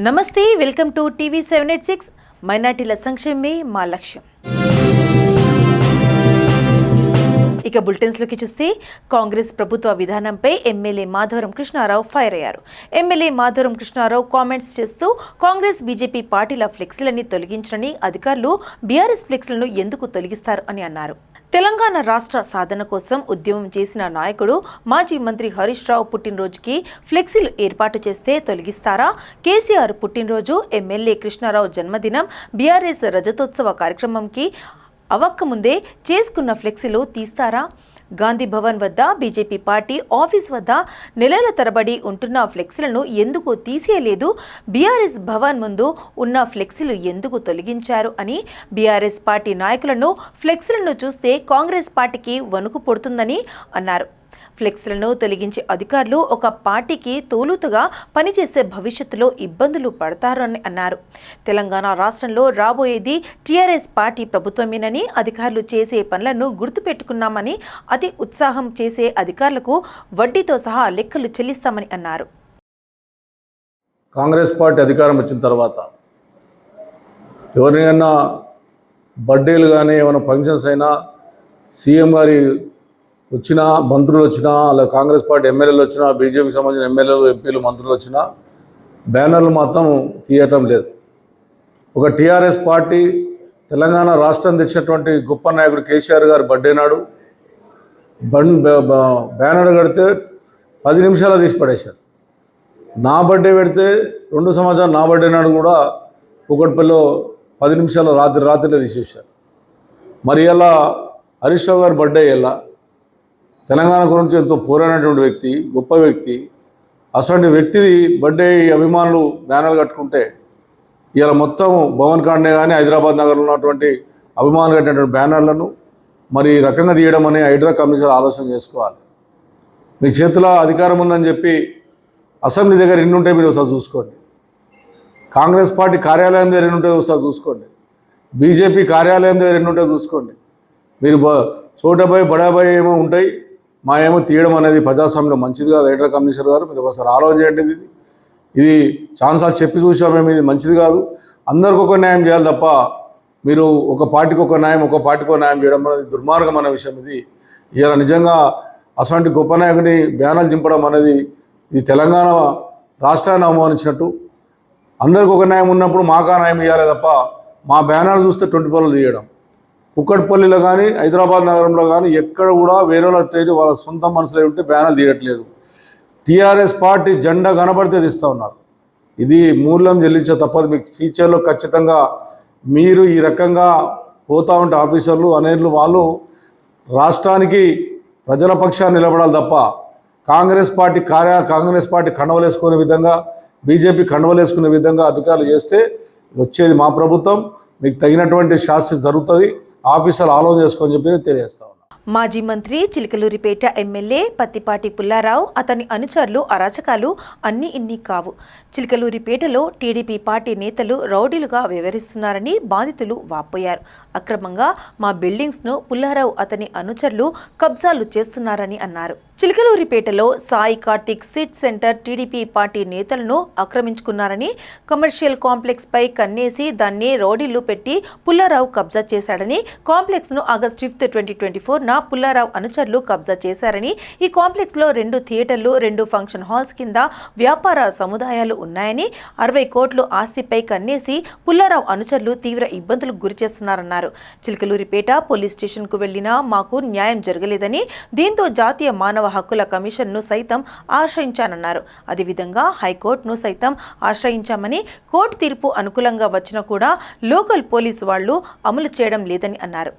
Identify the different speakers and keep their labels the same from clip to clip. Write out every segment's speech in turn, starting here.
Speaker 1: నమస్తే, welcome to TV 786. మైనార్టీల సంక్షేమమే మా లక్ష్యం. ఇక బులెటిన్స్లోకి చూస్తే, కాంగ్రెస్ ప్రభుత్వ విధానంపై ఎమ్మెల్యే మాధవరం కృష్ణారావు ఫైర్ అయ్యారు. ఎమ్మెల్యే మాధవరం కృష్ణారావు కామెంట్స్ చేస్తూ కాంగ్రెస్ బీజేపీ పార్టీల ఫ్లెక్సీలని తొలగించని అధికారులు బీఆర్ఎస్ ఫ్లెక్సీలను ఎందుకు తొలగిస్తారు అని అన్నారు. తెలంగాణ రాష్ట్ర సాధన కోసం ఉద్యమం చేసిన నాయకుడు మాజీ మంత్రి హరీష్ రావు పుట్టినరోజుకి ఫ్లెక్సీలు ఏర్పాటు చేస్తే తొలగిస్తారా? కేసీఆర్ పుట్టినరోజు, ఎమ్మెల్యే కృష్ణారావు జన్మదినం, బీఆర్ఎస్ రజతోత్సవ కార్యక్రమంకి అవక్కముందే చేసుకున్న ఫ్లెక్సీలు తీస్తారా? గాంధీ భవన్ వద్ద బీజేపీ పార్టీ ఆఫీస్ వద్ద నెలల తరబడి ఉంటున్న ఫ్లెక్సీలను ఎందుకు తీసేయలేదు? బీఆర్ఎస్ భవన్ ముందు ఉన్న ఫ్లెక్సీలు ఎందుకు తొలగించారు అని బీఆర్ఎస్ పార్టీ నాయకులను, ఫ్లెక్సీలను చూస్తే కాంగ్రెస్ పార్టీకి వణుకు పుడుతుందని అన్నారు. ఫ్లెక్స్లను తొలగించే అధికారులు ఒక పార్టీకి తోలుతుగా పనిచేసే భవిష్యత్తులో ఇబ్బందులు పడతారని అన్నారు. తెలంగాణ రాష్ట్రంలో రాబోయేది టీఆర్ఎస్ పార్టీ ప్రభుత్వమేనని, అధికారులు చేసే పనులను గుర్తుపెట్టుకున్నామని, అతి ఉత్సాహం చేసే అధికారులకు వడ్డీతో సహా లెక్కలు చెల్లిస్తామని అన్నారు.
Speaker 2: కాంగ్రెస్ పార్టీ అధికారం వచ్చిన తర్వాత ఎవరినైనా బర్త్డేలు కానీ ఏమైనా ఫంక్షన్స్ అయినా, సీఎం గారి వచ్చినా, మంత్రులు వచ్చినా, అలా కాంగ్రెస్ పార్టీ ఎమ్మెల్యేలు వచ్చినా, బీజేపీకి సంబంధించిన ఎమ్మెల్యేలు, ఎంపీలు, మంత్రులు వచ్చినా బ్యానర్లు మాత్రం తీయటం లేదు. ఒక టీఆర్ఎస్ పార్టీ తెలంగాణ రాష్ట్రం తెచ్చినటువంటి గొప్ప నాయకుడు కేసీఆర్ గారు బర్త్డే నాడు బ్యానర్ కడితే 10 నిమిషాలు తీసి పడేశారు. నా బర్త్డే పెడితే 2 సంవత్సరాలు నా బర్త్డే నాడు కూడా కూకట్పల్లిలో 10 నిమిషాలు రాత్రిలో తీసేశారు. మరి ఇలా హరీష్ రావు గారి బర్త్డే ఎలా, తెలంగాణ గురించి ఎంతో పోరాడినటువంటి వ్యక్తి, గొప్ప వ్యక్తి, అటువంటి వ్యక్తిది బర్త్డే అభిమానులు బ్యానర్లు కట్టుకుంటే ఇలా మొత్తం భవన్ కాండే కానీ హైదరాబాద్ నగర్లో ఉన్నటువంటి అభిమానులు కట్టినటువంటి బ్యానర్లను మరి ఈ రకంగా తీయడం అని హైడ్రా కమిషనర్ ఆలోచన చేసుకోవాలి. మీ చేతిలో అధికారం ఉందని చెప్పి అసెంబ్లీ దగ్గర ఎన్ని ఉంటాయి మీరు ఒకసారి చూసుకోండి. కాంగ్రెస్ పార్టీ కార్యాలయం దగ్గర ఎన్ని ఉంటాయో ఒకసారి చూసుకోండి. బీజేపీ కార్యాలయం దగ్గర ఎన్ని ఉంటాయో చూసుకోండి. మీరు చోటబాయ్ బడాబాయ్ ఏమో ఉంటాయి, మా ఏమో తీయడం అనేది ప్రజాస్వామ్యం మంచిది కాదు. హైడ్రా కమిషనర్ గారు, మీరు ఒకసారి ఆలోచన చేయండి. ఇది చాలాసార్లు చెప్పి చూసామేమి, ఇది మంచిది కాదు. అందరికి ఒక న్యాయం చేయాలి తప్ప మీరు ఒక పార్టీకి ఒక న్యాయం, ఒక పార్టీకి ఒక న్యాయం చేయడం అనేది దుర్మార్గమైన విషయం. ఇలా నిజంగా అటువంటి గొప్ప నాయకుని బ్యానర్లు చింపడం అనేది ఇది తెలంగాణ రాష్ట్రాన్ని అవమానించినట్టు. అందరికి ఒక న్యాయం ఉన్నప్పుడు మాకా న్యాయం ఇవ్వాలి తప్ప మా బ్యానర్లు చూస్తే 20 పనులు తీయడం. కుక్కట్పల్లిలో కానీ హైదరాబాద్ నగరంలో కానీ ఎక్కడ కూడా వేరే వాళ్ళ సొంత మనసులో ఉంటే బ్యానర్ తీయట్లేదు. టీఆర్ఎస్ పార్టీ జెండా కనబడితే తీస్తూ ఉన్నారు. ఇది మూల్యం చెల్లించే తప్పదు. మీకు ఫ్యూచర్లో ఖచ్చితంగా మీరు ఈ రకంగా పోతూ ఉంటే ఆఫీసర్లు అనేర్లు వాళ్ళు రాష్ట్రానికి ప్రజల పక్షాన్ని నిలబడాలి తప్ప కాంగ్రెస్ పార్టీ కండవలేసుకునే విధంగా, బీజేపీ కండవలేసుకునే విధంగా అధికారులు చేస్తే వచ్చేది మా ప్రభుత్వం. మీకు తగినటువంటి శాస్తి జరుగుతుంది. ఆఫీసర్లు ఆలోచన చేసుకొని చెప్పి తెలియజేస్తా.
Speaker 1: మాజీ మంత్రి చిలకలూరిపేట ఎమ్మెల్యే పత్తిపాటి పుల్లారావు, అతని అనుచరులు అరాచకాలు అన్నీ ఇన్ని కావు. చిలకలూరిపేటలో టీడీపీ పార్టీ నేతలు రౌడీలుగా వ్యవహరిస్తున్నారని బాధితులు వాపోయారు. అక్రమంగా మా బిల్డింగ్స్ను పుల్లారావు, అతని అనుచరులు కబ్జాలు చేస్తున్నారని అన్నారు. చిలకలూరిపేటలో సాయి కార్తిక్ సిట్ సెంటర్ టీడీపీ పార్టీ నేతలను ఆక్రమించుకున్నారని, కమర్షియల్ కాంప్లెక్స్ పై కన్నేసి దాన్ని రౌడీలు పెట్టి పుల్లారావు కబ్జా చేశాడని, కాంప్లెక్స్ ను ఆగస్టు 5, 2024 పుల్లారావు అనుచరులు కబ్జా చేశారని, ఈ కాంప్లెక్స్ లో 2 థియేటర్లు, 2 ఫంక్షన్ హాల్స్ కింద వ్యాపార సముదాయాలు ఉన్నాయని, 60 కోట్లు ఆస్తిపై కన్నేసి పుల్లారావు అనుచరులు తీవ్ర ఇబ్బందులకు గురి చేస్తున్నారన్నారు. చిలకలూరిపేట పోలీస్ స్టేషన్ కు వెళ్లినా మాకు న్యాయం జరగలేదని, దీంతో జాతీయ మానవ హక్కుల కమిషన్ను సైతం ఆశ్రయించానన్నారు. అదేవిధంగా హైకోర్టును సైతం ఆశ్రయించామని, కోర్టు తీర్పు అనుకూలంగా వచ్చినా కూడా లోకల్ పోలీసు వాళ్లు అమలు చేయడం లేదని అన్నారు.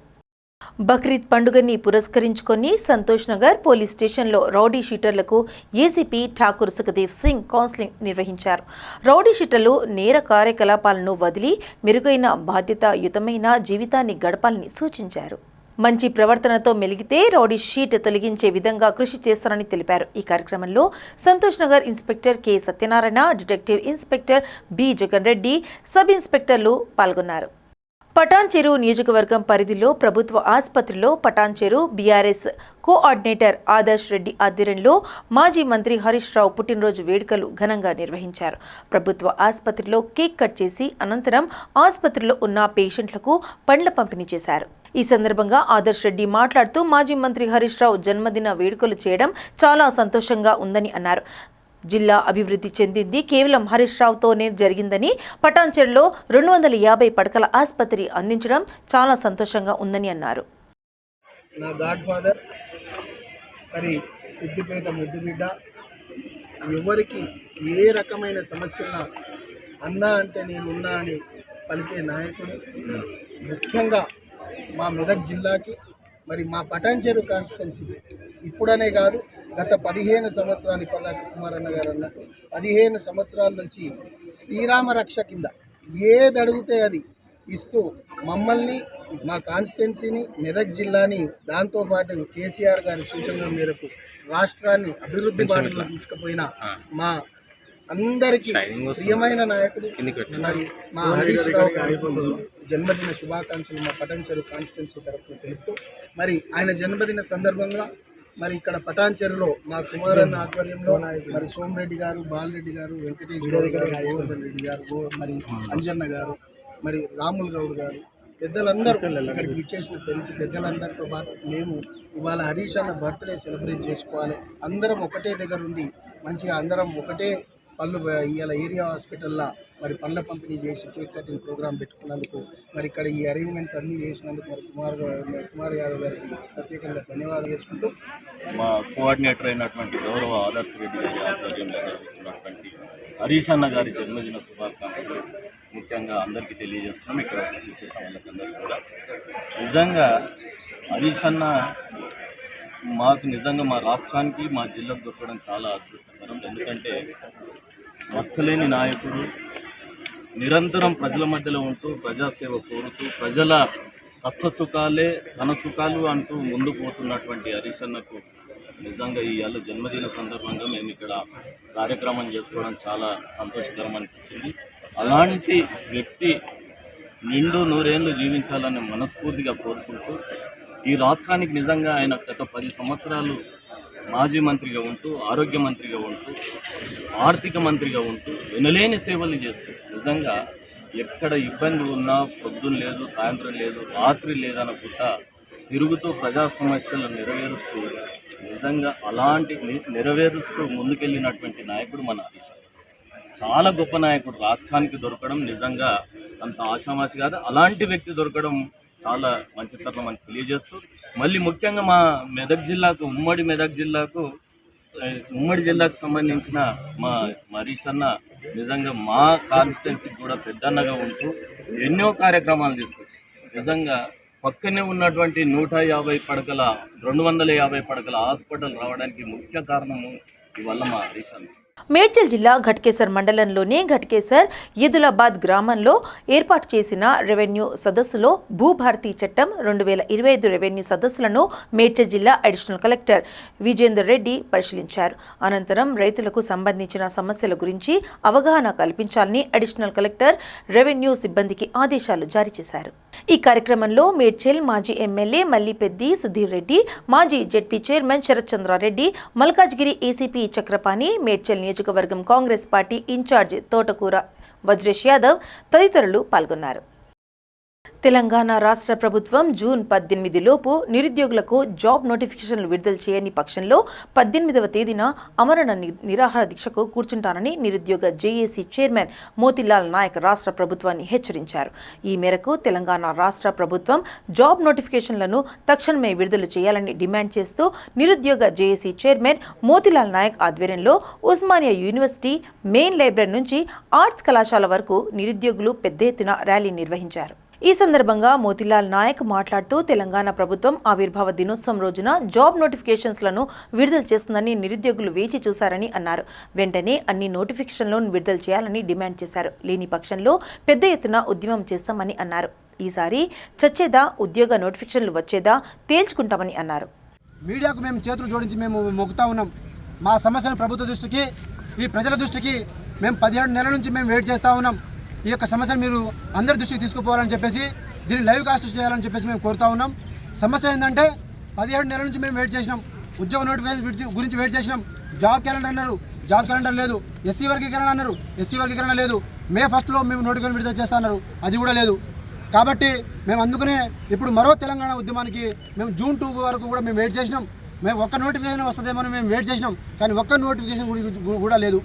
Speaker 1: బక్రీద్ పండుగని పురస్కరించుకొని సంతోష్ నగర్ పోలీస్ స్టేషన్లో రౌడీ షీటర్లకు ఏసీపీ ఠాకూర్ సుఖదేవ్ సింగ్ కౌన్సిలింగ్ నిర్వహించారు. రౌడీ షీటర్లు నేర కార్యకలాపాలను వదిలి మెరుగైన బాధ్యతాయుతమైన జీవితాన్ని గడపాలని సూచించారు. మంచి ప్రవర్తనతో మెలిగితే రౌడీ షీట్ తొలగించే విధంగా కృషి చేస్తారని తెలిపారు. ఈ కార్యక్రమంలో Santosh Nagar inspector K Satyanarayana, detective inspector B Jagan Reddy, sub ఇన్స్పెక్టర్లు పాల్గొన్నారు. పటాన్చెరు నియోజకవర్గం పరిధిలో ప్రభుత్వ ఆసుపత్రిలో పటాన్చెరు బీఆర్ఎస్ కోఆర్డినేటర్ ఆదర్శ్ రెడ్డి ఆధ్వర్యంలో మాజీ మంత్రి హరీష్ రావు పుట్టినరోజు వేడుకలు ఘనంగా నిర్వహించారు. ప్రభుత్వ ఆసుపత్రిలో కేక్ కట్ చేసి అనంతరం ఆసుపత్రిలో ఉన్న పేషెంట్లకు పండ్ల పంపిణీ చేశారు. ఈ సందర్భంగా ఆదర్శ్ రెడ్డి మాట్లాడుతూ మాజీ మంత్రి హరీష్ రావు జన్మదిన వేడుకలు చేయడం చాలా సంతోషంగా ఉందని అన్నారు. జిల్లా అభివృద్ధి చెందింది కేవలం హరీష్ రావుతోనే జరిగిందని, పటాన్చెరులో 250 పడకల ఆసుపత్రి అందించడం చాలా సంతోషంగా ఉందని అన్నారు.
Speaker 3: నా గాడ్ ఫాదర్ మరి సిద్దిపేట ముద్దుబిడ్డ, ఎవరికి ఏ రకమైన సమస్య ఉన్నా అన్నా అంటే నేనున్నా అని పలికే నాయకుడు. ముఖ్యంగా మా మెదక్ జిల్లాకి మరి మా పటాన్చెరు కాన్స్టిట్యున్సీకి ఇప్పుడనే కాదు, గత 15 సంవత్సరాలు ఇప్పటిదాకా కుమారన్న గారు అన్నట్టు 15 సంవత్సరాల నుంచి శ్రీరామ రక్ష కింద ఏది అడిగితే అది ఇస్తూ మమ్మల్ని, మా కాన్స్టిట్యున్సీని, మెదక్ జిల్లాని, దాంతోపాటు కేసీఆర్ గారి సూచనల మేరకు రాష్ట్రాన్ని అభివృద్ధి బాటలో తీసుకుపోయిన మా అందరికీ ప్రియమైన నాయకుడు మరి మా హరీష్ రావు గారికి జన్మదిన శుభాకాంక్షలు మా పటాన్చెరు కాన్స్టిట్యున్సీ తరఫున తెలుపుతూ, మరి ఆయన జన్మదిన సందర్భంగా మరి ఇక్కడ పటాన్చెరులో మా కుమారన్న ఆధ్వర్యంలో మరి సోమిరెడ్డి గారు, బాలరెడ్డి గారు, వెంకటేష్ గౌడ్ గారు, గోవర్ధన్ రెడ్డి గారు, మరి అంజన్న గారు, మరి రాముల్ గౌడ్ గారు, పెద్దలందరూ ఇక్కడికి విచ్చేసిన పెద్దలందరితో పాటు మేము ఇవాళ హరీష్ అన్న బర్త్డే సెలబ్రేట్ చేసుకోవాలి, అందరం ఒకటే దగ్గర ఉండి మంచిగా అందరం ఒకటే పళ్ళు ఇవాళ ఏరియా హాస్పిటల్లో మరి పళ్ళ పంపిణీ చేసి కేక్ కటింగ్ ప్రోగ్రామ్ పెట్టుకున్నందుకు, మరి ఇక్కడ ఈ అరేంజ్మెంట్స్ అన్నీ చేసినందుకు మరి కుమార్ యాదవ్ గారికి ప్రత్యేకంగా ధన్యవాదాలు చేసుకుంటూ,
Speaker 4: మా కోఆర్డినేటర్ అయినటువంటి గౌరవ ఆదర్శ్ రెడ్డి గారి ఆధ్వర్యంలో జరుగుతున్నటువంటి హరీష్ అన్న గారి జన్మదిన శుభాకాంక్షలు ముఖ్యంగా అందరికీ తెలియజేస్తున్నాం. ఇక్కడ చేసిన వాళ్ళకందరికీ కూడా నిజంగా హరీష్ అన్న మాకు నిజంగా మా రాష్ట్రానికి, మా జిల్లాకు దొరకడం చాలా అదృష్టకరం. ఎందుకంటే మచ్చలేని నాయకుడు, నిరంతరం ప్రజల మధ్యలో ఉంటూ ప్రజాసేవ కోరుతూ ప్రజల కష్టసుఖాలే తన సుఖాలు అంటూ ముందుకు పోతున్నటువంటి హరీష్ అన్నకు నిజంగా ఈ ఏళ్ళ జన్మదిన సందర్భంగా మేము ఇక్కడ కార్యక్రమం చేసుకోవడం చాలా సంతోషకరం అనిపిస్తుంది. అలాంటి వ్యక్తి నిండు 100 ఏళ్ళు జీవించాలని మనస్ఫూర్తిగా కోరుకుంటూ, ఈ రాష్ట్రానికి నిజంగా ఆయన గత 10 సంవత్సరాలు మాజీ మంత్రిగా ఉంటూ, ఆరోగ్య మంత్రిగా ఉంటూ, ఆర్థిక మంత్రిగా ఉంటూ వినలేని సేవలు చేస్తూ నిజంగా ఎక్కడ ఇబ్బంది ఉన్నా పొద్దున్న లేదు, సాయంత్రం లేదు, రాత్రి లేదనుకుంటా తిరుగుతూ ప్రజా సమస్యలు నెరవేరుస్తూ నిజంగా అలాంటి నెరవేరుస్తూ ముందుకెళ్ళినటువంటి నాయకుడు మన హరీష్. చాలా గొప్ప నాయకుడు. రాష్ట్రానికి దొరకడం నిజంగా అంత ఆషామాషి కాదు. అలాంటి వ్యక్తి దొరకడం చాలా మంచితనం అని తెలియజేస్తూ, మళ్ళీ ముఖ్యంగా మా మెదక్ జిల్లాకు, ఉమ్మడి జిల్లాకు సంబంధించిన మా హరీష్ అన్న నిజంగా మా కాన్స్టిట్యున్సీకి కూడా పెద్దన్నగా ఉంటూ ఎన్నో కార్యక్రమాలు తీసుకొచ్చి నిజంగా పక్కనే ఉన్నటువంటి 250 పడకల హాస్పిటల్ రావడానికి ముఖ్య కారణము ఇవల్ల మా హరీష్ అన్న.
Speaker 1: మేడ్చల్ జిల్లా ఘట్కేసర్ మండలంలోని ఘట్కేసర్ ఈదులాబాద్ గ్రామంలో ఏర్పాటు చేసిన రెవెన్యూ సదస్సులో భూభారతి చట్టం 2025 రెవెన్యూ సదస్సులను మేడ్చల్ జిల్లా అడిషనల్ కలెక్టర్ విజేందర్ రెడ్డి పరిశీలించారు. అనంతరం రైతులకు సంబంధించిన సమస్యల గురించి అవగాహన కల్పించాలని అడిషనల్ కలెక్టర్ రెవెన్యూ సిబ్బందికి ఆదేశాలు జారీ చేశారు. ఈ కార్యక్రమంలో మేడ్చల్ మాజీ ఎమ్మెల్యే మల్లిపెద్ది సుధీర్ రెడ్డి, మాజీ ZP chairman Sharath Chandra Reddy, Malkajgiri ACP Chakrapani, Medchal నియోజకవర్గం కాంగ్రెస్ పార్టీ ఇన్ఛార్జ్ తోటకూర వజ్రేష్ యాదవ్ తదితరులు పాల్గొన్నారు. తెలంగాణ రాష్ట్ర ప్రభుత్వం జూన్ 18 లోపు నిరుద్యోగులకు జాబ్ నోటిఫికేషన్లు విడుదల చేయని పక్షంలో 18వ తేదీన అమరణ నిరాహార దీక్షకు కూర్చుంటానని నిరుద్యోగ జేఏసీ చైర్మన్ మోతిలాల్ నాయక్ రాష్ట్ర ప్రభుత్వాన్ని హెచ్చరించారు. ఈ మేరకు తెలంగాణ రాష్ట్ర ప్రభుత్వం జాబ్ నోటిఫికేషన్లను తక్షణమే విడుదల చేయాలని డిమాండ్ చేస్తూ నిరుద్యోగ జేఏసీ చైర్మన్ మోతిలాల్ నాయక్ ఆధ్వర్యంలో ఉస్మానియా యూనివర్సిటీ మెయిన్ లైబ్రరీ నుంచి ఆర్ట్స్ కళాశాల వరకు నిరుద్యోగులు పెద్ద ఎత్తున ర్యాలీ నిర్వహించారు. ఈ సందర్భంగా మోతిలాల్ నాయక్ మాట్లాడుతూ తెలంగాణ ప్రభుత్వం ఆవిర్భావ దినోత్సవం రోజున జాబ్ నోటిఫికేషన్స్లను విడుదల చేస్తుందని నిరుద్యోగులు వేచి చూశారని అన్నారు. వెంటనే అన్ని నోటిఫికేషన్లను విడుదల చేయాలని డిమాండ్ చేశారు. లేని పక్షంలో పెద్ద ఎత్తున ఉద్యమం చేస్తామని అన్నారు. ఈసారి చచ్చేదా, ఉద్యోగ నోటిఫికేషన్లు వచ్చేదా తేల్చుకుంటామని అన్నారు.
Speaker 5: మీడియాకు మేము చేతులు జోడించి మేము మొక్కుతా ఉన్నాం. మా సమస్యను ప్రభుత్వ దృష్టికి, ఈ ప్రజల దృష్టికి మేము 17 నెలల నుంచి మేము వెయిట్ చేస్తూ ఉన్నాం. ఈ యొక్క సమస్యను మీరు అందరి దృష్టికి తీసుకుపోవాలని చెప్పేసి దీన్ని లైవ్ కాస్ట్ చేయాలని చెప్పేసి మేము కోరుతా ఉన్నాం. సమస్య ఏంటంటే 17 నెలల నుంచి మేము వెయిట్ చేసినాం, ఉద్యోగ నోటిఫికేషన్ గురించి వెయిట్ చేసినాం. జాబ్ క్యాలెండర్ అన్నారు, జాబ్ క్యాలెండర్ లేదు. ఎస్సీ వర్గీకరణ అన్నారు, ఎస్సీ వర్గీకరణ లేదు. మే 1 మేము నోటిఫికేషన్ విడుదల చేస్తా అన్నారు, అది కూడా లేదు. కాబట్టి మేము అందుకనే ఇప్పుడు మరో తెలంగాణ ఉద్యమానికి మేము జూన్ 2 వరకు కూడా మేము వెయిట్ చేసినాం. మేము ఒక్క నోటిఫికేషన్ వస్తుందేమో మేము వెయిట్ చేసినాం, కానీ ఒక్క నోటిఫికేషన్ కూడా లేదు.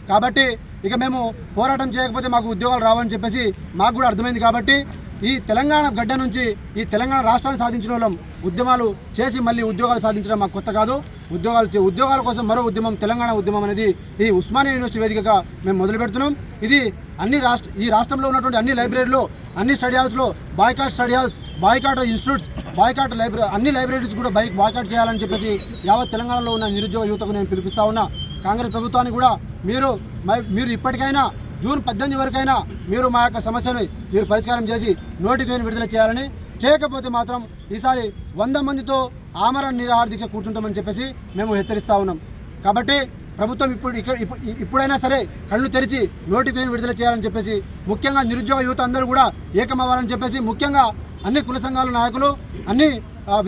Speaker 5: కాబట్టి ఇక మేము పోరాటం చేయకపోతే మాకు ఉద్యోగాలు రావని చెప్పేసి మాకు కూడా అర్థమైంది. కాబట్టి ఈ తెలంగాణ గడ్డ నుంచి ఈ తెలంగాణ రాష్ట్రాన్ని సాధించిన వాళ్ళం ఉద్యమాలు చేసి మళ్ళీ ఉద్యోగాలు సాధించడం మాకు కొత్త కాదు. ఉద్యోగాల కోసం మరో ఉద్యమం, తెలంగాణ ఉద్యమం అనేది ఈ ఉస్మానియా యూనివర్సిటీ వేదికగా మేము మొదలు పెడుతున్నాం. ఇది ఈ రాష్ట్రంలో ఉన్నటువంటి అన్ని లైబ్రరీలో, అన్ని స్టడీ హాల్స్లో boycott study halls, boycott institutes, boycott అన్ని లైబ్రరీస్ కూడా బాయ్కాట్ చేయాలని చెప్పేసి యావత్ తెలంగాణలో ఉన్న నిరుద్యోగ యువతకు నేను పిలిపిస్తా ఉన్నా. కాంగ్రెస్ ప్రభుత్వాన్ని కూడా మీరు ఇప్పటికైనా జూన్ 18 వరకైనా మీరు మా యొక్క సమస్యను మీరు పరిష్కారం చేసి నోటిఫికేషన్ విడుదల చేయాలని, చేయకపోతే మాత్రం ఈసారి 100 మందితో ఆమరణ నిరాహార దీక్ష కూర్చుంటామని చెప్పేసి మేము హెచ్చరిస్తూ ఉన్నాం. కాబట్టి ప్రభుత్వం ఇప్పుడైనా సరే కళ్ళు తెరిచి నోటిఫికేషన్ విడుదల చేయాలని చెప్పేసి, ముఖ్యంగా నిరుద్యోగ యువత అందరూ కూడా ఏకమవ్వాలని చెప్పేసి, ముఖ్యంగా అన్ని కుల సంఘాల నాయకులు, అన్ని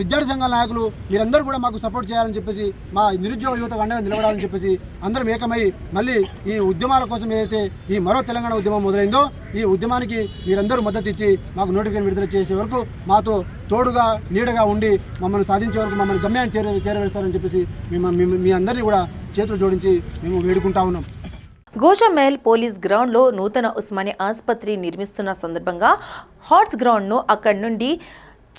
Speaker 5: విద్యార్థి సంఘాల నాయకులు మీరందరూ కూడా మాకు సపోర్ట్ చేయాలని చెప్పేసి, మా నిరుద్యోగ యువత అండగా నిలబడాలని చెప్పేసి అందరం ఏకమై మళ్ళీ ఈ ఉద్యమాల కోసం ఏదైతే ఈ మరో తెలంగాణ ఉద్యమం మొదలైందో ఈ ఉద్యమానికి మీరందరూ మద్దతు ఇచ్చి మాకు నోటిఫికేషన్ విడుదల చేసే వరకు మాతో తోడుగా నీడగా ఉండి మమ్మల్ని సాధించే వరకు మమ్మల్ని గమ్యాన్ని చేరవేస్తారని చెప్పేసి మీ అందరినీ కూడా చేతులు జోడించి మేము వేడుకుంటా ఉన్నాం.
Speaker 1: గోషామహల్ పోలీస్ గ్రౌండ్లో నూతన ఉస్మానియా ఆసుపత్రి నిర్మిస్తున్న సందర్భంగా హార్ట్స్ గ్రౌండ్ను అక్కడి నుండి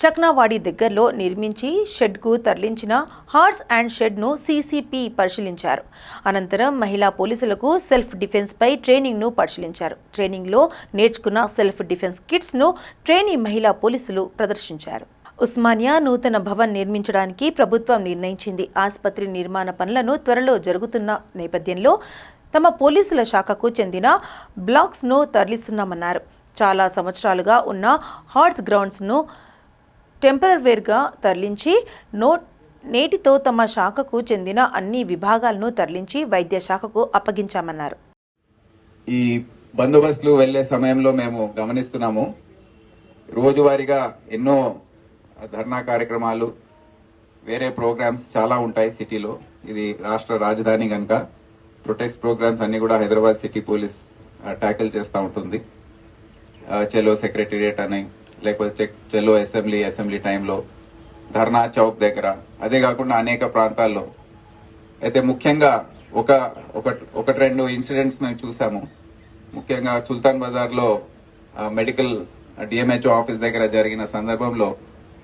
Speaker 1: చక్నావాడి దగ్గరలో నిర్మించి షెడ్కు తరలించిన హార్స్ అండ్ షెడ్ను సీసీపీ పరిశీలించారు. అనంతరం మహిళా పోలీసులకు సెల్ఫ్ డిఫెన్స్పై ట్రైనింగ్ను పరిశీలించారు. ట్రైనింగ్లో నేర్చుకున్న సెల్ఫ్ డిఫెన్స్ కిట్స్ను ట్రైనీ మహిళా పోలీసులు ప్రదర్శించారు. ఉస్మానియా నూతన భవన్ నిర్మించడానికి ప్రభుత్వం నిర్ణయించింది. ఆసుపత్రి నిర్మాణ పనులను త్వరలో జరుగుతున్న నేపథ్యంలో తమ పోలీసుల శాఖకు చెందిన బ్లాక్స్ను తరలిస్తున్నామన్నారు. చాలా సంవత్సరాలుగా ఉన్న హార్ట్స్ గ్రౌండ్స్ను టెంపరరీగా తరలించి నేటితో తమ శాఖకు చెందిన అన్ని విభాగాలను తరలించి వైద్య శాఖకు అప్పగించామన్నారు.
Speaker 6: ఈ బందోబస్తులు వెళ్లే సమయంలో మేము గమనిస్తున్నాము, రోజువారీగా ఎన్నో ధర్నా కార్యక్రమాలు, వేరే ప్రోగ్రామ్స్ చాలా ఉంటాయి సిటీలో. ఇది రాష్ట్ర రాజధాని కనుక ప్రొటెస్ట్ ప్రోగ్రామ్స్ అన్ని కూడా హైదరాబాద్ సిటీ పోలీస్ ట్యాకిల్ చేస్తూ ఉంటుంది. చెలో సెక్రటేరియట్ అని, లేకపోతే చెలో అసెంబ్లీ టైంలో, ధర్నా చౌక్ దగ్గర, అదే కాకుండా అనేక ప్రాంతాల్లో. అయితే ముఖ్యంగా ఒకటి రెండు ఇన్సిడెంట్స్ మేము చూసాము. ముఖ్యంగా సుల్తాన్ బజార్లో మెడికల్ డిఎంహెచ్ఓ ఆఫీస్ దగ్గర జరిగిన సందర్భంలో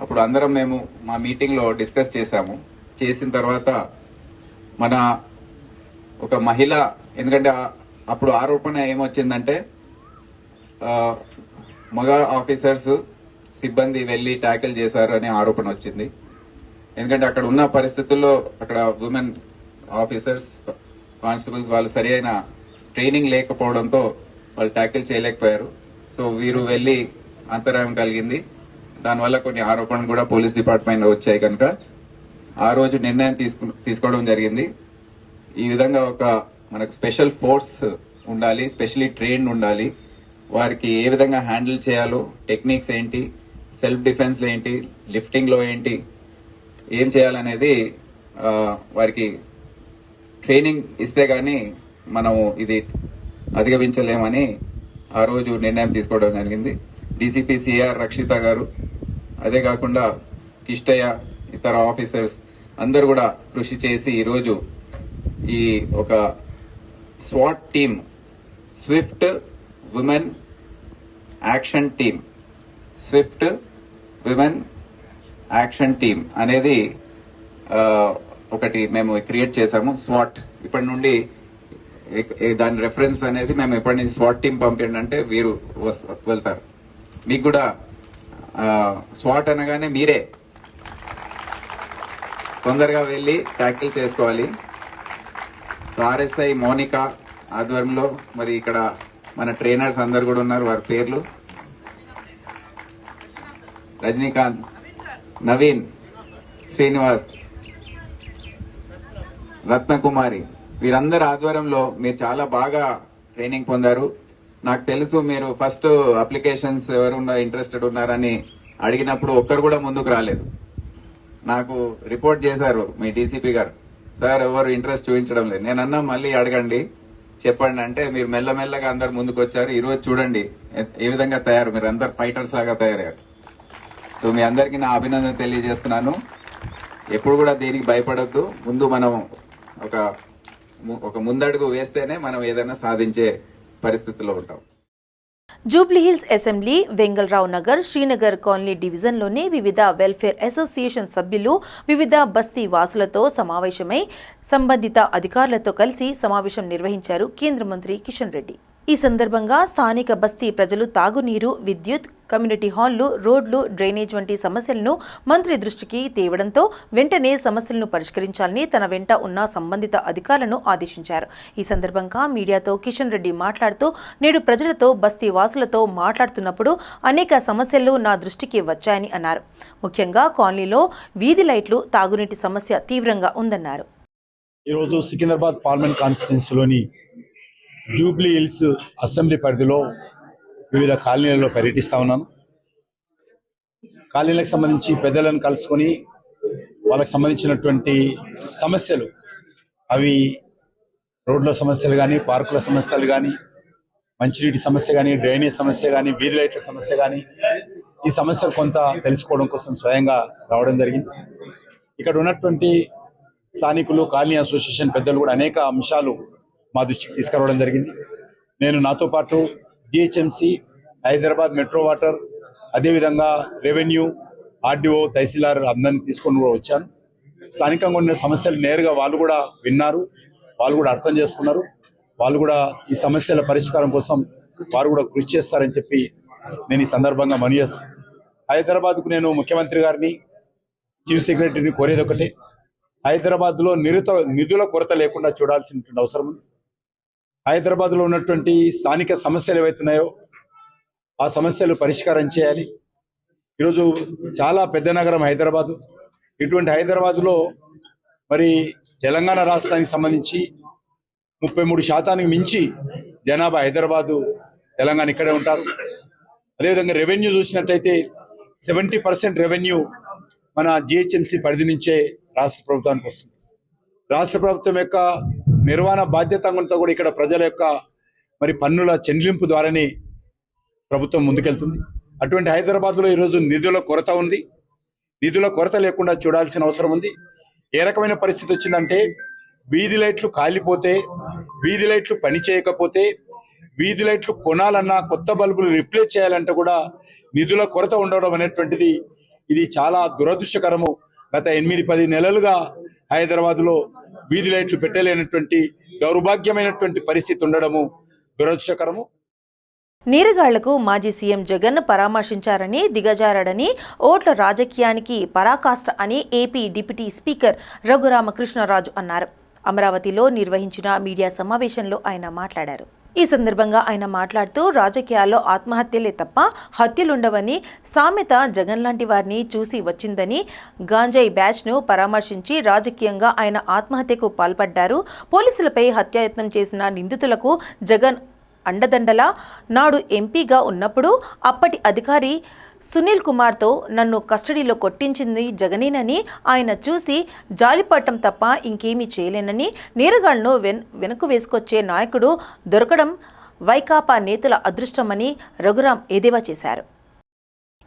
Speaker 6: అప్పుడు అందరం మేము మా మీటింగ్లో డిస్కస్ చేశాము. చేసిన తర్వాత మన ఒక మహిళ, ఎందుకంటే అప్పుడు ఆరోపణ ఏమొచ్చిందంటే మగ ఆఫీసర్స్ సిబ్బంది వెళ్లి ట్యాకిల్ చేశారు అనే ఆరోపణ వచ్చింది. ఎందుకంటే అక్కడ ఉన్న పరిస్థితుల్లో అక్కడ ఉమెన్ ఆఫీసర్స్, కానిస్టేబుల్స్ వాళ్ళు సరి అయిన ట్రైనింగ్ లేకపోవడంతో వాళ్ళు ట్యాకిల్ చేయలేకపోయారు. సో వీరు వెళ్లి అంతరాయం కలిగింది. దానివల్ల కొన్ని ఆరోపణలు కూడా పోలీస్ డిపార్ట్మెంట్ వచ్చాయి కనుక ఆ రోజు నిర్ణయం తీసుకోవడం జరిగింది. ఈ విధంగా మనకు స్పెషల్ ఫోర్స్ ఉండాలి, స్పెషల్లీ ట్రైన్డ్ ఉండాలి. వారికి ఏ విధంగా హ్యాండిల్ చేయాలో, టెక్నిక్స్ ఏంటి, సెల్ఫ్ డిఫెన్స్ లో ఏంటి, లిఫ్టింగ్ లో ఏంటి, ఏం చేయాలనేది వారికి ట్రైనింగ్ ఇస్తే గానీ మనము ఇది అధిగమించలేమని ఆ రోజు నిర్ణయం తీసుకోవడం జరిగింది. డీసీపీ సిఆర్ రక్షిత గారు, అదే కాకుండా కిష్టయ్య, ఇతర ఆఫీసర్స్ అందరు కూడా కృషి చేసి ఈరోజు ఈ ఒక swat team, Swift women action team, Swift women action team అనేది ఒకటి మేము క్రియేట్ చేశాము. స్వాట్ ఇప్పటి నుండి దాని రెఫరెన్స్ అనేది మేము ఎప్పటి నుంచి స్వాట్ టీమ్ పంపించండి అంటే వీరు వెళ్తారు. మీకు కూడా స్వాట్ అనగానే మీరే తొందరగా వెళ్ళి ట్యాకిల్ చేసుకోవాలి. ఆర్ఎస్ఐ మోనికా ఆధ్వర్యంలో మరి ఇక్కడ మన ట్రైనర్స్ అందరు కూడా ఉన్నారు. వారి పేర్లు రజనీకాంత్, నవీన్, శ్రీనివాస్, రత్నకుమారి, వీరందరి ఆధ్వర్యంలో మీరు చాలా బాగా ట్రైనింగ్ పొందారు. నాకు తెలుసు మీరు ఫస్ట్ అప్లికేషన్స్ ఎవరున్నా ఇంట్రెస్టెడ్ ఉన్నారని అడిగినప్పుడు ఒక్కరు కూడా ముందుకు రాలేదు. నాకు రిపోర్ట్ చేశారు మీ డీసీపీ గారు, సార్ ఎవరు ఇంట్రెస్ట్ చూపించడం లేదు. నేను అన్నా మళ్ళీ అడగండి చెప్పండి అంటే మీరు మెల్లమెల్లగా అందరు ముందుకు వచ్చారు. ఈరోజు చూడండి ఏ విధంగా తయారు, మీరు అందరు ఫైటర్స్ లాగా తయారయ్యారు. సో మీ అందరికీ నా అభినందన తెలియజేస్తున్నాను. ఎప్పుడు కూడా దేనికి భయపడొద్దు. ముందు మనం ఒక ముందడుగు వేస్తేనే మనం ఏదైనా సాధించే పరిస్థితిలో ఉంటాం.
Speaker 1: జూబ్లీహిల్స్ అసెంబ్లీ వెంగళరావు నగర్ శ్రీనగర్ కాలనీ డివిజన్లోని వివిధ వెల్ఫేర్ అసోసియేషన్ సభ్యులు వివిధ బస్తీ వాసులతో సమావేశమై సంబంధిత అధికారులతో కలిసి సమావేశం నిర్వహించారు కేంద్ర మంత్రి కిషన్ రెడ్డి. ఈ సందర్భంగా స్థానిక బస్తీ ప్రజలు తాగునీరు, విద్యుత్, కమ్యూనిటీ హాళ్లు, రోడ్లు, డ్రైనేజ్ వంటి సమస్యలను మంత్రి దృష్టికి తేవడంతో వెంటనే సమస్యలను పరిష్కరించాలని తన వెంట ఉన్న సంబంధిత అధికారులను ఆదేశించారు. ఈ సందర్భంగా మీడియాతో కిషన్ రెడ్డి మాట్లాడుతూ, నేడు ప్రజలతో బస్తీ వాసులతో మాట్లాడుతున్నప్పుడు అనేక సమస్యలు నా దృష్టికి వచ్చాయని అన్నారు. ముఖ్యంగా కాలనీలో వీధి లైట్లు, తాగునీటి సమస్య తీవ్రంగా ఉందన్నారు.
Speaker 7: ఈరోజు సికింద్రాబాద్ పార్లమెంట్ కాన్స్టిట్యున్సీలోని జూబ్లీ హిల్స్ అసెంబ్లీ పరిధిలో వివిధ కాలనీలలో పర్యటిస్తూ ఉన్నాను. కాలనీలకు సంబంధించి పెద్దలను కలుసుకొని వాళ్ళకి సంబంధించినటువంటి సమస్యలు, అవి రోడ్ల సమస్యలు కానీ, పార్కుల సమస్యలు కానీ, మంచినీటి సమస్య కానీ, డ్రైనేజ్ సమస్య కానీ, వీధి లైట్ల సమస్య కానీ, ఈ సమస్యలు కొంత తెలుసుకోవడం కోసం స్వయంగా రావడం జరిగింది. ఇక్కడ ఉన్నటువంటి స్థానికులు, కాలనీ అసోసియేషన్ పెద్దలు కూడా అనేక అంశాలు మా దృష్టికి తీసుకురావడం జరిగింది. నేను నాతో పాటు జిహెచ్ఎంసి, హైదరాబాద్ మెట్రో వాటర్, అదేవిధంగా రెవెన్యూ, ఆర్డీఓ, తహసీల్దార్ అందరినీ తీసుకొని కూడా వచ్చాను. స్థానికంగా ఉన్న సమస్యలు నేరుగా వాళ్ళు కూడా విన్నారు, వాళ్ళు కూడా అర్థం చేసుకున్నారు. వాళ్ళు కూడా ఈ సమస్యల పరిష్కారం కోసం వారు కూడా కృషి చేస్తారని చెప్పి నేను ఈ సందర్భంగా మనవి చేస్తాను. హైదరాబాద్కు నేను ముఖ్యమంత్రి గారిని, చీఫ్ సెక్రటరీని కోరేది ఒకటే, హైదరాబాద్లో నిధుల కొరత లేకుండా చూడాల్సినటువంటి అవసరం ఉంది. హైదరాబాద్లో ఉన్నటువంటి స్థానిక సమస్యలు ఏవైతున్నాయో ఆ సమస్యలు పరిష్కారం చేయాలి. ఈరోజు చాలా పెద్ద నగరం హైదరాబాదు. ఇటువంటి హైదరాబాదులో మరి తెలంగాణ రాష్ట్రానికి సంబంధించి 33% మించి జనాభా హైదరాబాదు, తెలంగాణ ఇక్కడే ఉంటారు. అదేవిధంగా రెవెన్యూ చూసినట్టయితే 70% రెవెన్యూ మన జిహెచ్ఎంసీ పరిధి నుంచే రాష్ట్ర ప్రభుత్వానికి వస్తుంది. రాష్ట్ర ప్రభుత్వం యొక్క నిర్వహణ బాధ్యత అంతా కూడా ఇక్కడ ప్రజల యొక్క మరి పన్నుల చెల్లింపు ద్వారానే ప్రభుత్వం ముందుకెళ్తుంది. అటువంటి హైదరాబాద్లో ఈరోజు నిధుల కొరత ఉంది. నిధుల కొరత లేకుండా చూడాల్సిన అవసరం ఉంది. ఏ రకమైన పరిస్థితి వచ్చిందంటే, వీధి లైట్లు కాలిపోతే, వీధి లైట్లు పని చేయకపోతే, వీధి లైట్లు కొనాలన్నా, కొత్త బల్బులు రిప్లేస్ చేయాలంటే కూడా నిధుల కొరత ఉండడం అనేటువంటిది ఇది చాలా దురదృష్టకరము. గత 8-10 నెలలుగా హైదరాబాద్లో వీధి లైట్లు పెట్టలేనటువంటి దౌర్భాగ్యమైనటువంటి పరిస్థితి ఉండడము దురదృష్టకరము.
Speaker 1: నీరుగాళ్లకు మాజీ సీఎం జగన్ పరామర్శించారని, దిగజారడని, ఓట్ల రాజకీయానికి పరాకాష్ట అని ఏపీ డిప్యూటీ స్పీకర్ రఘురామకృష్ణరాజు అన్నారు. అమరావతిలో నిర్వహించిన మీడియా సమావేశంలో ఆయన మాట్లాడారు. ఈ సందర్భంగా ఆయన మాట్లాడుతూ, రాజకీయాల్లో ఆత్మహత్యలే తప్ప హత్యలుండవని సామెత జగన్ లాంటి వారిని చూసి వచ్చిందని, గాంజాయి బ్యాచ్ను పరామర్శించి రాజకీయంగా ఆయన ఆత్మహత్యకు పాల్పడ్డారు. పోలీసులపై హత్యాయత్నం చేసిన నిందితులకు జగన్ అండదండలా నాడు ఎంపీగా ఉన్నప్పుడు అప్పటి అధికారి సునీల్ కుమార్తో నన్ను కస్టడీలో కొట్టించింది జగనేనని, ఆయన చూసి జాలిపడటం తప్ప ఇంకేమీ చేయలేనని, నేరగాళ్లను వెనక్కు వేసుకొచ్చే నాయకుడు దొరకడం వైకాపా నేతల అదృష్టమని రఘురాం ఎద్దేవా చేశారు.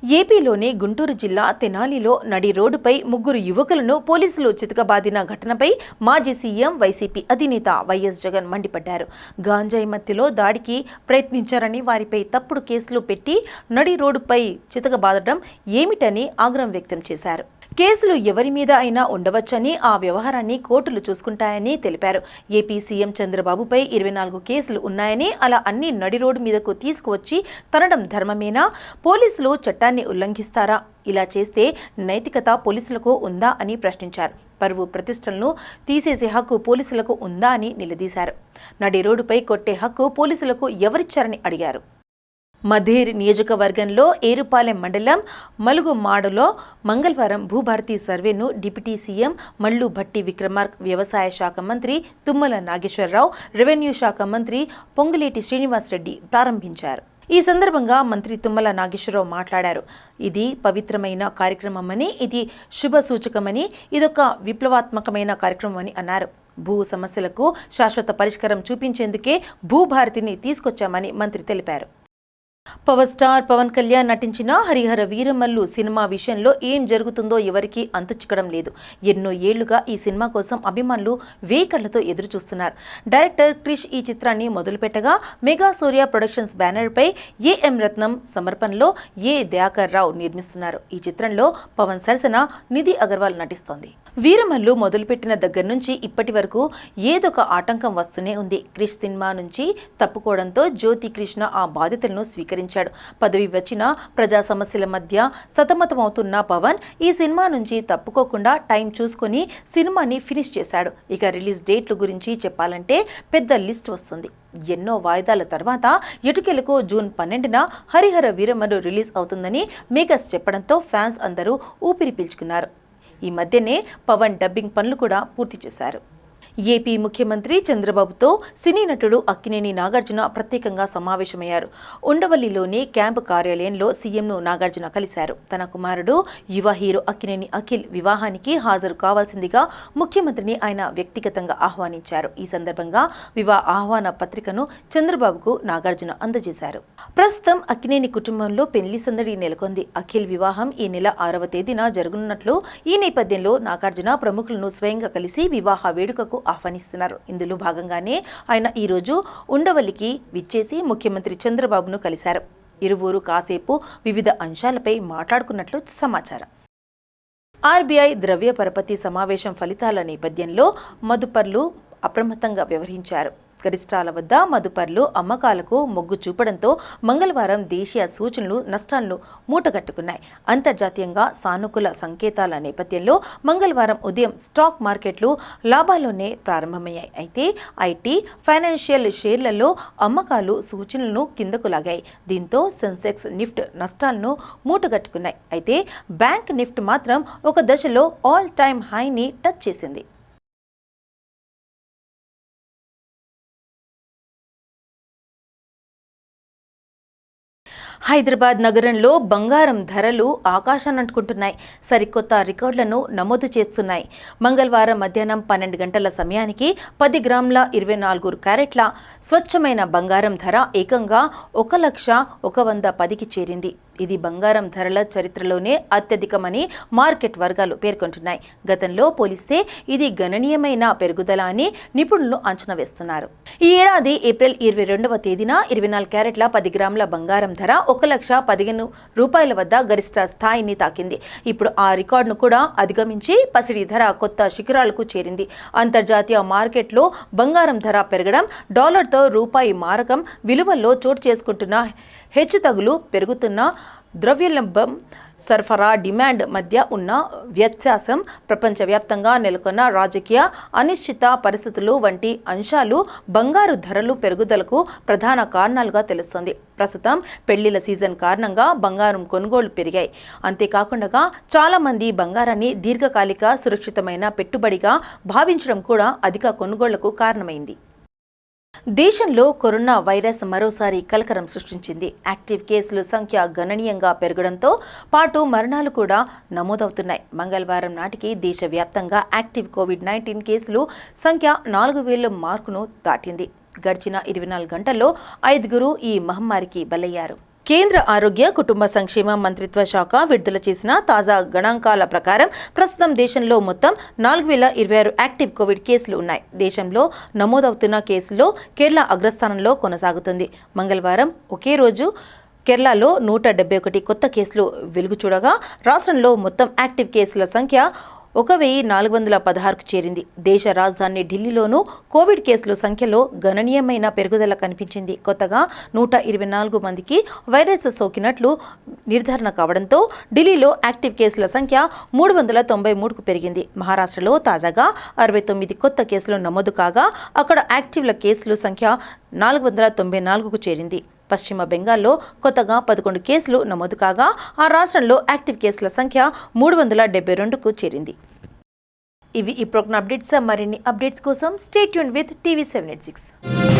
Speaker 1: ఏపీలోని గుంటూరు జిల్లా తెనాలిలో నడి రోడ్డుపై 3 యువకులను పోలీసులు చితకబాదిన ఘటనపై మాజీ సీఎం, వైసీపీ అధినేత వైఎస్ జగన్ మండిపడ్డారు. గాంజాయి మత్తులో దాడికి ప్రయత్నించారని, వారిపై తప్పుడు కేసులు పెట్టి నడి రోడ్డుపై చితకబాదడం ఏమిటని ఆగ్రహం వ్యక్తం చేశారు. కేసులు ఎవరి మీద అయినా ఉండవచ్చని, ఆ వ్యవహారాన్ని కోర్టులు చూసుకుంటాయని తెలిపారు. ఏపీ సీఎం చంద్రబాబుపై 24 కేసులు ఉన్నాయని, అలా అన్ని నడి రోడ్డు మీదకు తీసుకువచ్చి తనడం ధర్మమేనా? పోలీసులు చట్టాన్ని ఉల్లంఘిస్తారా? ఇలా చేస్తే నైతికత పోలీసులకు ఉందా అని ప్రశ్నించారు. పరువు ప్రతిష్టలను తీసేసే హక్కు పోలీసులకు ఉందా అని నిలదీశారు. నడి రోడ్డుపై కొట్టే హక్కు పోలీసులకు ఎవరిచ్చారని అడిగారు. మధేర్ నియోజకవర్గంలో ఏరుపాలెం మండలం మలుగుమాడులో మంగళవారం భూభారతి సర్వేను డిప్యూటీ సీఎం మల్లు భట్టి విక్రమార్క, వ్యవసాయ శాఖ మంత్రి తుమ్మల నాగేశ్వరరావు, రెవెన్యూ శాఖ మంత్రి పొంగులేటి శ్రీనివాసరెడ్డి ప్రారంభించారు. ఈ సందర్భంగా మంత్రి తుమ్మల నాగేశ్వరరావు మాట్లాడారు. ఇది పవిత్రమైన కార్యక్రమమని, ఇది శుభ సూచకమని, ఇదొక విప్లవాత్మకమైన కార్యక్రమమని అన్నారు. భూ సమస్యలకు శాశ్వత పరిష్కారం చూపించేందుకే భూభారతిని తీసుకొచ్చామని మంత్రి తెలిపారు. పవర్ స్టార్ పవన్ కళ్యాణ్ నటించిన హరిహర వీరమల్లు సినిమా విషయంలో ఏం జరుగుతుందో ఎవరికీ అంతుచిక్కడం లేదు. ఎన్నో ఏళ్లుగా ఈ సినిమా కోసం అభిమానులు వేకళ్లతో ఎదురు చూస్తున్నారు. డైరెక్టర్ క్రిష్ ఈ చిత్రాన్ని మొదలుపెట్టగా మెగా సూర్య ప్రొడక్షన్స్ బ్యానర్పై ఏఎం రత్నం సమర్పణలో ఏ దయాకర్ రావు నిర్మిస్తున్నారు. ఈ చిత్రంలో పవన్ సరసన నిధి అగర్వాల్ నటిస్తోంది. వీరమల్లు మొదలుపెట్టిన దగ్గర నుంచి ఇప్పటి వరకు ఏదొక ఆటంకం వస్తూనే ఉంది. క్రిష్ సినిమా నుంచి తప్పుకోవడంతో జ్యోతి కృష్ణ ఆ బాధ్యతలను స్వీకరించాడు. పదవి వచ్చిన ప్రజా సమస్యల మధ్య సతమతమవుతున్న పవన్ ఈ సినిమా నుంచి తప్పుకోకుండా టైం చూసుకొని సినిమాని ఫినిష్ చేశాడు. ఇక రిలీజ్ డేట్ల గురించి చెప్పాలంటే పెద్ద లిస్ట్ వస్తుంది. ఎన్నో వాయిదాల తర్వాత ఎటుకెలకు జూన్ 12న హరిహర వీరమల్లు రిలీజ్ అవుతుందని మేకర్స్ చెప్పడంతో ఫ్యాన్స్ అందరూ ఊపిరి పీల్చుకున్నారు. ఈ మధ్యనే పవన్ డబ్బింగ్ పనులు కూడా పూర్తి చేశారు. ఏపీ ముఖ్యమంత్రి చంద్రబాబుతో సినీ నటుడు అక్కినేని నాగార్జున ప్రత్యేకంగా సమావేశమయ్యారు. ఉండవల్లిలోని క్యాంపు కార్యాలయంలో సీఎంను నాగార్జున కలిశారు. తన కుమారుడు యువ హీరో అక్కినేని అఖిల్ వివాహానికి హాజరు కావాల్సిందిగా ముఖ్యమంత్రిని ఆయన వ్యక్తిగతంగా ఆహ్వానించారు. ఈ సందర్భంగా వివాహ ఆహ్వాన పత్రికను చంద్రబాబుకు నాగార్జున అందజేశారు. ప్రస్తుతం అక్కినేని కుటుంబంలో పెళ్లి సందడి నెలకొంది. అఖిల్ వివాహం ఈ నెల 6వ తేదీన జరగనున్నట్లు, ఈ నేపథ్యంలో నాగార్జున ప్రముఖులను స్వయంగా కలిసి వివాహ వేడుకకు ఆహ్వానిస్తున్నారు. ఇందులో భాగంగానే ఆయన ఈరోజు ఉండవల్లికి విచ్చేసి ముఖ్యమంత్రి చంద్రబాబును కలిశారు. ఇరువురు కాసేపు వివిధ అంశాలపై మాట్లాడుకున్నట్లు సమాచారం. ఆర్బీఐ ద్రవ్య పరపతి సమావేశం ఫలితాల నేపథ్యంలో మదుపర్లు అప్రమత్తంగా వ్యవహరించారు. గరిష్టాల వద్ద మదుపర్లు అమ్మకాలకు మొగ్గు చూపడంతో మంగళవారం దేశీయ సూచనలు నష్టాలను మూటగట్టుకున్నాయి. అంతర్జాతీయంగా సానుకూల సంకేతాల నేపథ్యంలో మంగళవారం ఉదయం స్టాక్ మార్కెట్లు లాభాల్లోనే ప్రారంభమయ్యాయి. అయితే ఐటీ, ఫైనాన్షియల్ షేర్లలో అమ్మకాలు సూచనలను కిందకు లాగాయి. దీంతో సెన్సెక్స్, నిఫ్ట్ నష్టాలను మూటగట్టుకున్నాయి. అయితే బ్యాంక్ నిఫ్ట్ మాత్రం ఒక దశలో ఆల్ టైమ్ హైని టచ్ చేసింది. హైదరాబాద్ నగరంలో బంగారం ధరలు ఆకాశాన్నంటుకుంటున్నాయి. సరికొత్త రికార్డులను నమోదు చేస్తున్నాయి. మంగళవారం మధ్యాహ్నం 12 గంటల సమయానికి 10 గ్రాముల 24 క్యారెట్ల స్వచ్ఛమైన బంగారం ధర ఏకంగా 1,110,000కి చేరింది. ఇది బంగారం ధరల చరిత్రలోనే అత్యధికమని మార్కెట్ వర్గాలు పేర్కొంటున్నాయి. గతంలో పోలిస్తే ఇది గణనీయమైన పెరుగుదల అని నిపుణులు అంచనా వేస్తున్నారు. ఈ ఏడాది ఏప్రిల్ 22వ తేదీన 24 క్యారెట్ల 10 గ్రాముల బంగారం ధర 1,15,000 వద్ద గరిష్ట స్థాయిని తాకింది. ఇప్పుడు ఆ రికార్డును కూడా అధిగమించి పసిడి ధర కొత్త శిఖరాలకు చేరింది. అంతర్జాతీయ మార్కెట్లో బంగారం ధర పెరగడం, డాలర్తో రూపాయి మారకం విలువల్లో చోటు చేసుకుంటున్న హెచ్చుతగులు, పెరుగుతున్న ద్రవ్యోల్బణం, సరఫరా డిమాండ్ మధ్య ఉన్న వ్యత్యాసం, ప్రపంచవ్యాప్తంగా నెలకొన్న రాజకీయ అనిశ్చిత పరిస్థితులు వంటి అంశాలు బంగారు ధరలు పెరుగుదలకు ప్రధాన కారణాలుగా తెలుస్తోంది. ప్రస్తుతం పెళ్లిళ్ల సీజన్ కారణంగా బంగారం కొనుగోళ్లు పెరిగాయి. అంతేకాకుండా చాలామంది బంగారాన్ని దీర్ఘకాలిక సురక్షితమైన పెట్టుబడిగా భావించడం కూడా అధిక కొనుగోళ్లకు కారణమైంది. దేశంలో కరోనా వైరస్ మరోసారి కలకరం సృష్టించింది. యాక్టివ్ కేసుల సంఖ్య గణనీయంగా పెరగడంతో పాటు మరణాలు కూడా నమోదవుతున్నాయి. మంగళవారం నాటికి దేశవ్యాప్తంగా యాక్టివ్ కోవిడ్-19 కేసులు సంఖ్య 4,000 మార్కును దాటింది. గడిచిన 24 గంటల్లో 5 ఈ మహమ్మారికి బలయ్యారు. కేంద్ర ఆరోగ్య కుటుంబ సంక్షేమ మంత్రిత్వ శాఖ విడుదల చేసిన తాజా గణాంకాల ప్రకారం ప్రస్తుతం దేశంలో మొత్తం 4,026 యాక్టివ్ కోవిడ్ కేసులు ఉన్నాయి. దేశంలో నమోదవుతున్న కేసుల్లో కేరళ అగ్రస్థానంలో కొనసాగుతుంది. మంగళవారం ఒకే రోజు కేరళలో 171 కొత్త కేసులు వెలుగు చూడగా రాష్ట్రంలో మొత్తం యాక్టివ్ కేసుల సంఖ్య 1,416కు చేరింది. దేశ రాజధాని ఢిల్లీలోనూ కోవిడ్ కేసుల సంఖ్యలో గణనీయమైన పెరుగుదల కనిపించింది. కొత్తగా 124 మందికి వైరస్ సోకినట్లు నిర్ధారణ కావడంతో ఢిల్లీలో యాక్టివ్ కేసుల సంఖ్య 393కు పెరిగింది. మహారాష్ట్రలో తాజాగా 69 కొత్త కేసులు నమోదు కాగా అక్కడ యాక్టివ్ల కేసుల సంఖ్య 494కు చేరింది. పశ్చిమ బెంగాల్లో కొత్తగా 11 కేసులు నమోదు కాగా ఆ రాష్ట్రంలో యాక్టివ్ కేసుల సంఖ్య 372కు చేరింది. ఇవి ఈ ప్రోగ్రామ్ అప్డేట్స్. మరిన్ని అప్డేట్స్ కోసం స్టే ట్యూన్ విత్ TV 786.